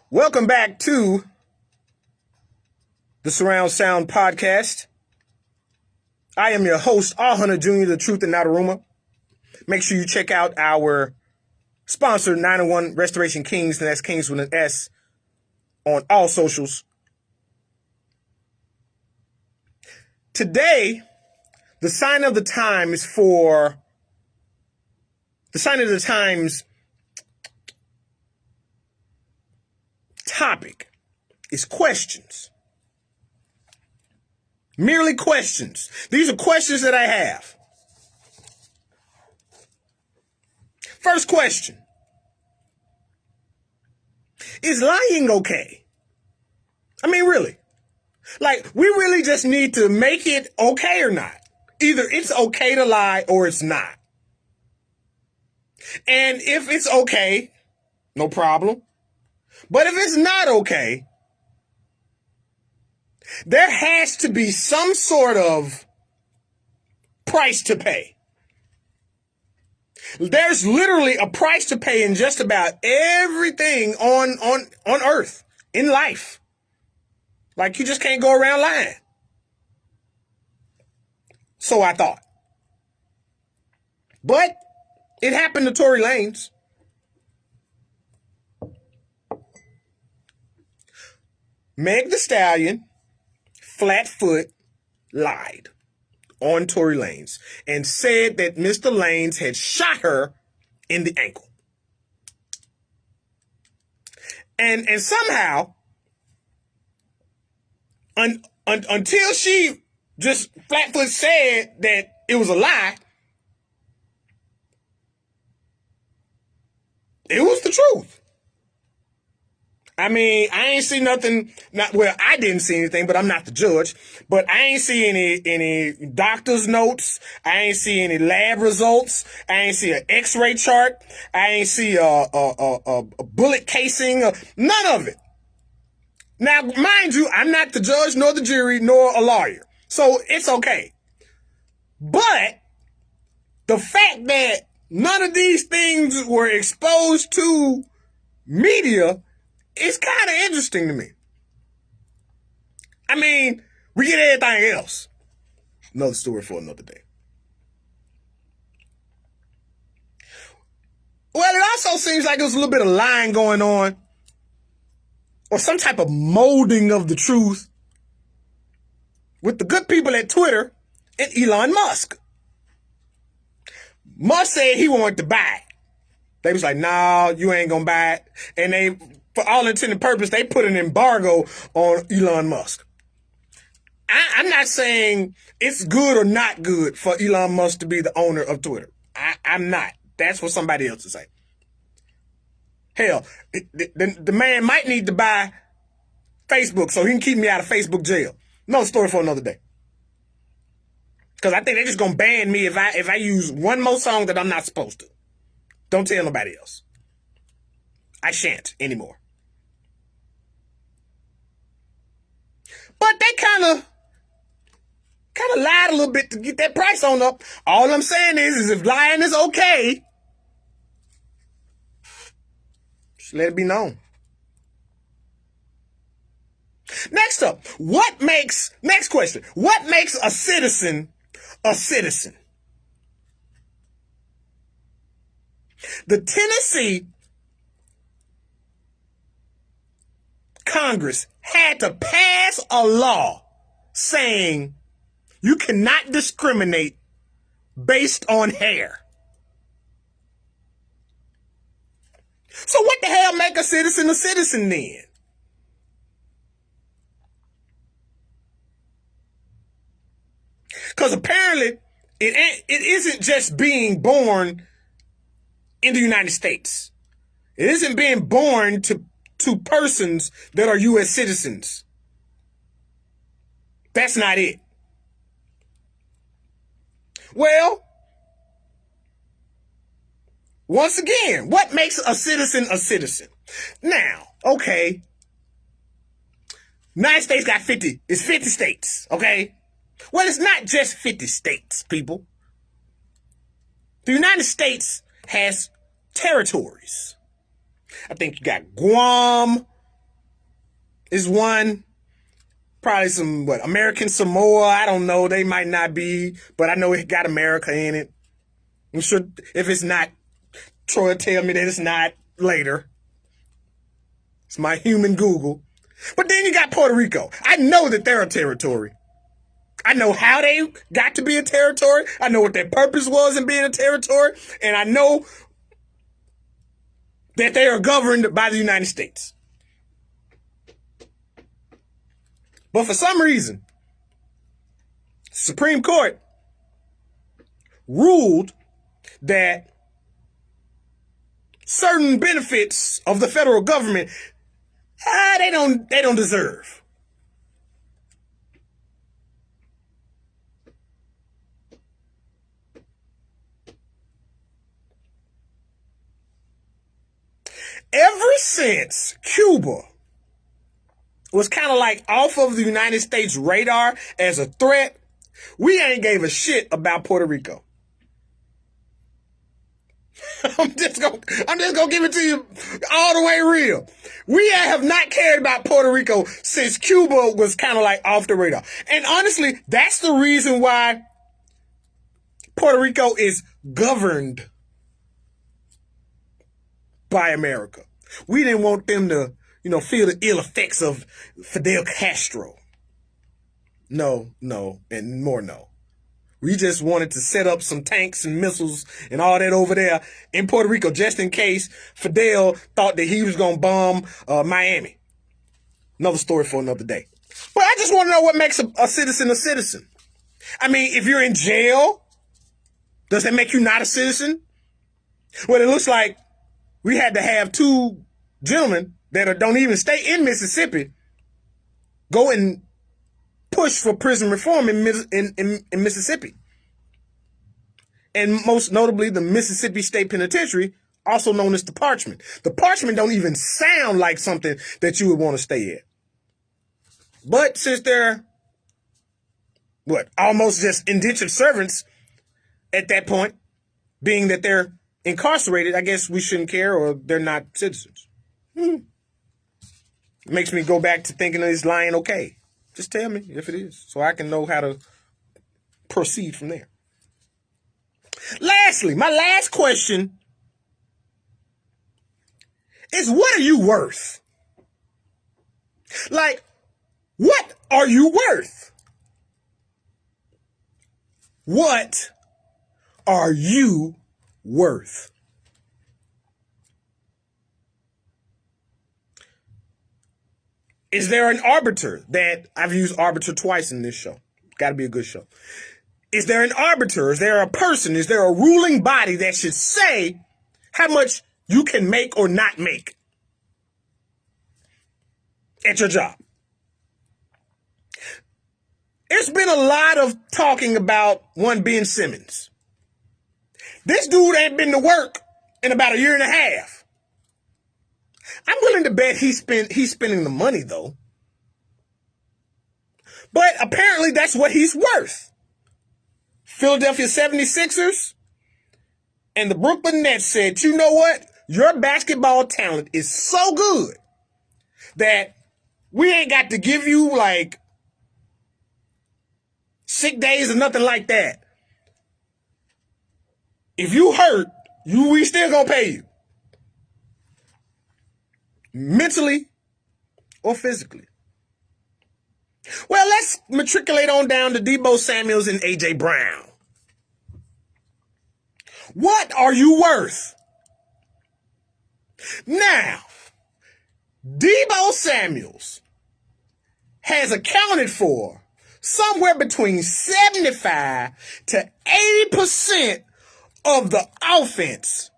Welcome back to the Surround Sound Podcast. I am your host, R. Hunter Jr., the truth and not a rumor. Make sure you check out our sponsor, 901 Restoration Kings, and that's Kings with an S, on all socials. Today, the sign of the times topic is questions. Merely questions. These are questions that I have. First question. Is lying okay? I mean, really. Like, we really just need to make it okay or not. Either it's okay to lie or it's not. And if it's okay, no problem. But if it's not okay, there has to be some sort of price to pay. There's literally a price to pay in just about everything on earth, in life. Like, you just can't go around lying. So I thought. But it happened to Tory Lanez. Meg Thee Stallion, flat-foot, lied on Tory Lanez and said that Mr. Lanez had shot her in the ankle. And somehow, until she just flat-foot said that it was a lie, it was the truth. I mean, I ain't see nothing. I didn't see anything, but I'm not the judge. But I ain't see any doctor's notes. I ain't see any lab results. I ain't see an X-ray chart. I ain't see a bullet casing. None of it. Now, mind you, I'm not the judge, nor the jury, nor a lawyer, so it's okay. But the fact that none of these things were exposed to media, it's kind of interesting to me. I mean, we get everything else. Another story for another day. Well, it also seems like there's a little bit of lying going on, or some type of molding of the truth with the good people at Twitter and Elon Musk. Musk said he wanted to buy it. They was like, no, you ain't gonna buy it. And they, for all intended and purpose, they put an embargo on Elon Musk. I'm not saying it's good or not good for Elon Musk to be the owner of Twitter. I'm not. That's for somebody else to say. Hell, the man might need to buy Facebook so he can keep me out of Facebook jail. No story for another day. Because I think they're just going to ban me if I use one more song that I'm not supposed to. Don't tell nobody else. I shan't anymore. But they kind of lied a little bit to get that price on up. All I'm saying is if lying is okay, just let it be known. Next up, next question. What makes a citizen a citizen? The Tennessee Congress had to pass a law saying you cannot discriminate based on hair. So what the hell make a citizen then? Because apparently it isn't just being born in the United States. It isn't being born to persons that are U.S. citizens. That's not it. Well, once again, what makes a citizen a citizen? Now, okay, United States got 50 states, okay? Well, it's not just 50 states, people. The United States has territories. I think you got Guam is one. Probably some, American Samoa. I don't know. They might not be, but I know it got America in it. I'm sure if it's not, Troy will tell me that it's not later. It's my human Google. But then you got Puerto Rico. I know that they're a territory. I know how they got to be a territory. I know what their purpose was in being a territory. And I know that they are governed by the United States. But for some reason, the Supreme Court ruled that certain benefits of the federal government, they don't deserve. Ever since Cuba was kind of like off of the United States radar as a threat, we ain't gave a shit about Puerto Rico. I'm just gonna give it to you all the way real. We have not cared about Puerto Rico since Cuba was kind of like off the radar. And honestly, that's the reason why Puerto Rico is governed by America. We didn't want them to, feel the ill effects of Fidel Castro. No, and more no. We just wanted to set up some tanks and missiles and all that over there in Puerto Rico, just in case Fidel thought that he was going to bomb Miami. Another story for another day. But I just want to know what makes a citizen a citizen. I mean, if you're in jail, does that make you not a citizen? Well, it looks like we had to have two gentlemen that don't even stay in Mississippi go and push for prison reform in Mississippi. And most notably, the Mississippi State Penitentiary, also known as the Parchment. The Parchment don't even sound like something that you would want to stay at. But since they're, almost just indentured servants at that point, being that they're incarcerated, I guess we shouldn't care, or they're not citizens. Makes me go back to thinking is lying okay. Just tell me if it is, so I can know how to proceed from there. Lastly, my last question is, what are you worth? Like, what are you worth? What are you worth? Is there an arbiter that I've used arbiter twice in this show? Got to be a good show. Is there an arbiter? Is there a person? Is there a ruling body that should say how much you can make or not make at your job? There's been a lot of talking about one Ben Simmons. This dude ain't been to work in about a year and a half. I'm willing to bet he's spending the money, though. But apparently that's what he's worth. Philadelphia 76ers and the Brooklyn Nets said, you know what? Your basketball talent is so good that we ain't got to give you like sick days or nothing like that. If you hurt, we still gonna pay you. Mentally or physically. Well, let's matriculate on down to Deebo Samuels and AJ Brown. What are you worth? Now, Deebo Samuels has accounted for somewhere between 75 to 80% of the offense.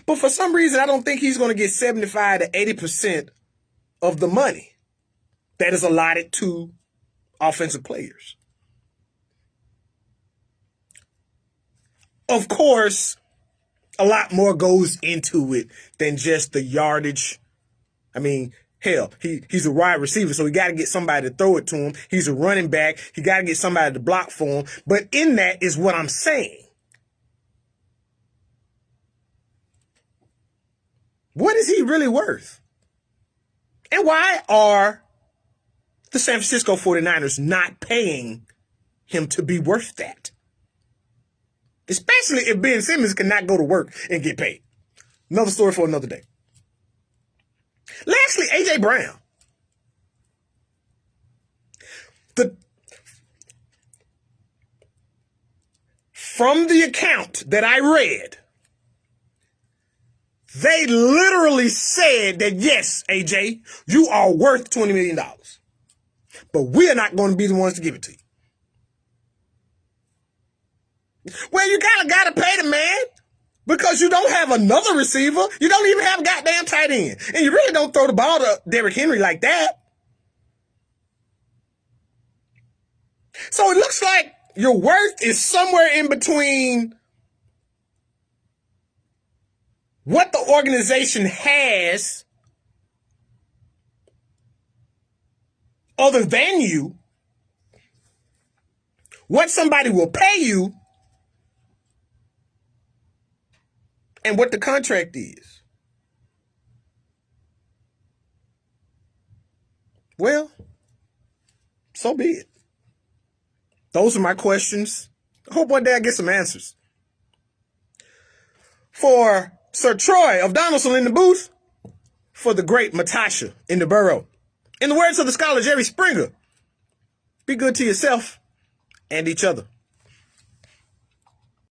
But for some reason, I don't think he's going to get 75 to 80% of the money that is allotted to offensive players. Of course, a lot more goes into it than just the yardage. I mean, Hell, he's a wide receiver, so he got to get somebody to throw it to him. He's a running back. He got to get somebody to block for him. But in that is what I'm saying. What is he really worth? And why are the San Francisco 49ers not paying him to be worth that? Especially if Ben Simmons cannot go to work and get paid. Another story for another day. Lastly, AJ Brown. From the account that I read, they literally said that, yes, AJ, you are worth $20 million. But we're not going to be the ones to give it to you. Well, you gotta pay the man because you don't have another receiver. You don't even have a goddamn tight end. And you really don't throw the ball to Derrick Henry like that. So it looks like your worth is somewhere in between what the organization has other than you, what somebody will pay you, and what the contract is. Well, so be it. Those are my questions. I hope one day I get some answers. For Sir Troy of Donaldson in the booth, for the great Matasha in the borough. In the words of the scholar Jerry Springer, be good to yourself and each other.